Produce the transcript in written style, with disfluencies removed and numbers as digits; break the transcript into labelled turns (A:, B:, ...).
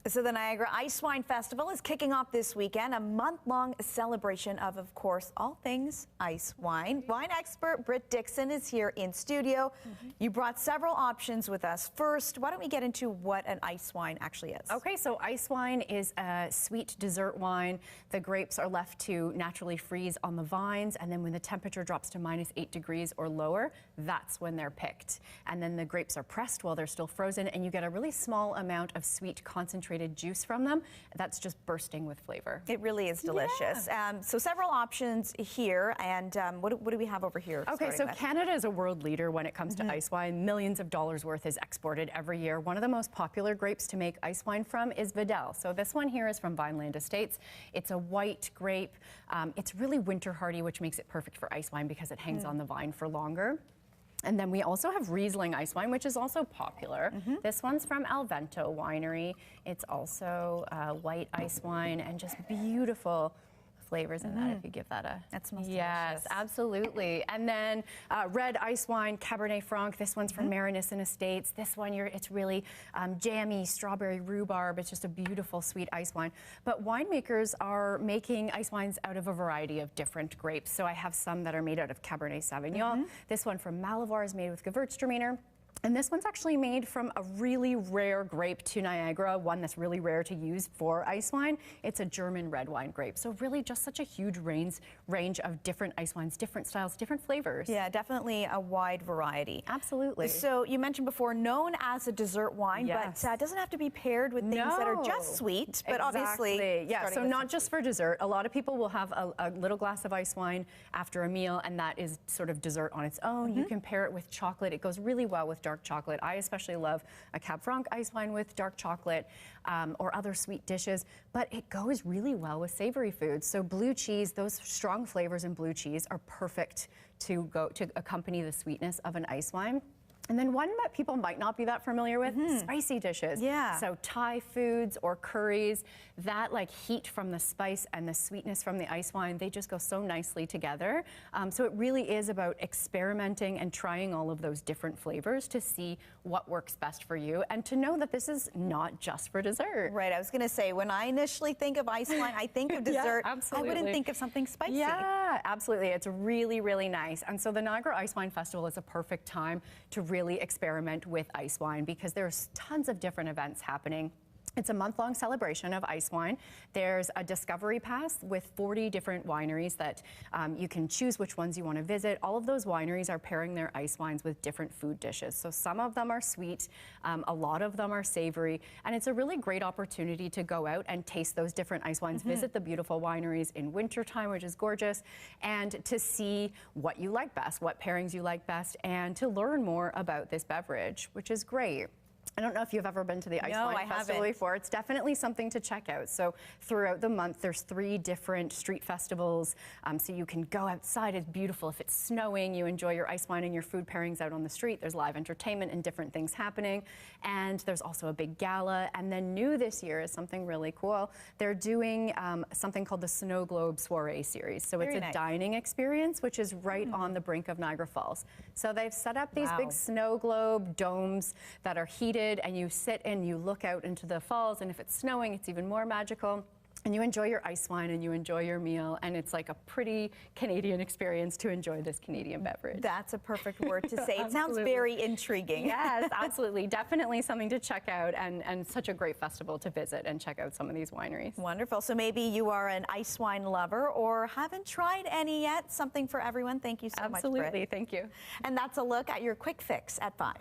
A: So the Niagara Icewine Festival is kicking off this weekend, a month-long celebration of course, all things ice wine. Wine expert Britt Dixon is here in studio. You brought several options with us. First, why don't we get into what an ice wine actually is?
B: Okay, so ice wine is a sweet dessert wine. The grapes are left to naturally freeze on the vines, and then when the temperature drops to -8 degrees or lower, that's when they're picked. And then the grapes are pressed while they're still frozen, and you get a really small amount of sweet concentrated juice from them. That's just bursting with flavor.
A: It really is delicious.
B: Yeah.
A: So several options here, and what do we have over here?
B: Okay, so Canada is a world leader when it comes to ice wine. Millions of dollars worth is exported every year. One of the most popular grapes to make ice wine from is Vidal. So this one here is from Vineland Estates. It's a white grape. It's really winter hardy, which makes it perfect for ice wine because it hangs on the vine for longer. And then we also have Riesling ice wine, which is also popular. This one's from Alvento Winery. It's also white ice wine and just beautiful flavors in that if you give that a...
A: That smells
B: Yes,
A: delicious.
B: absolutely. And then red ice wine, Cabernet Franc. This one's from Marinison Estates. This one, it's really jammy, strawberry rhubarb. It's just a beautiful, sweet ice wine. But winemakers are making ice wines out of a variety of different grapes. So I have some that are made out of Cabernet Sauvignon. This one from Malavar is made with Gewürztraminer. And this one's actually made from a really rare grape to Niagara, one that's really rare to use for ice wine. It's a German red wine grape. So really just such a huge range of different ice wines, different styles, different flavors.
A: Yeah, definitely a wide variety.
B: Absolutely.
A: So you mentioned before, known as a dessert wine, but it doesn't have to be paired with things that are just sweet, but obviously...
B: Yeah, so not just for dessert. A lot of people will have a little glass of ice wine after a meal, and that is sort of dessert on its own. You can pair it with chocolate. It goes really well with dark chocolate. I especially love a Cab Franc ice wine with dark chocolate or other sweet dishes, but it goes really well with savory foods. So blue cheese, those strong flavors in blue cheese are perfect to accompany the sweetness of an ice wine. And then one that people might not be that familiar with, spicy dishes.
A: Yeah.
B: So Thai foods or curries, that like heat from the spice and the sweetness from the ice wine, they just go so nicely together. So it really is about experimenting and trying all of those different flavors to see what works best for you and to know that this is not just for dessert.
A: Right, I was going to say, when I initially think of ice wine, I think of dessert.
B: Absolutely.
A: I wouldn't think of something spicy.
B: Yeah, absolutely. It's really, really nice. And so the Niagara Ice Wine Festival is a perfect time to really experiment with ice wine because there's tons of different events happening. It's a month-long celebration of ice wine. There's a discovery pass with 40 different wineries that you can choose which ones you want to visit. All of those wineries are pairing their ice wines with different food dishes. So some of them are sweet, a lot of them are savory, and it's a really great opportunity to go out and taste those different ice wines, visit the beautiful wineries in wintertime, which is gorgeous, and to see what you like best, what pairings you like best, and to learn more about this beverage, which is great. I don't know if you've ever been to the Ice Wine Festival before. It's definitely something to check out. So throughout the month, there's 3 different street festivals. So you can go outside. It's beautiful. If it's snowing, you enjoy your ice wine and your food pairings out on the street. There's live entertainment and different things happening. And there's also a big gala. And then new this year is something really cool. They're doing something called the Snow Globe Soiree Series. So it's a dining experience, which is right on the brink of Niagara Falls. So they've set up these big snow globe domes that are heated, and you sit and you look out into the falls, and if it's snowing, it's even more magical. And you enjoy your ice wine and you enjoy your meal, and it's like a pretty Canadian experience to enjoy this Canadian beverage.
A: That's a perfect word to say. It sounds very intriguing.
B: Yes, absolutely. Definitely something to check out, and such a great festival to visit and check out some of these wineries.
A: Wonderful. So maybe you are an ice wine lover or haven't tried any yet. Something for everyone. Thank you so much, Britt.
B: Absolutely. Thank you.
A: And that's a look at your quick fix at 5.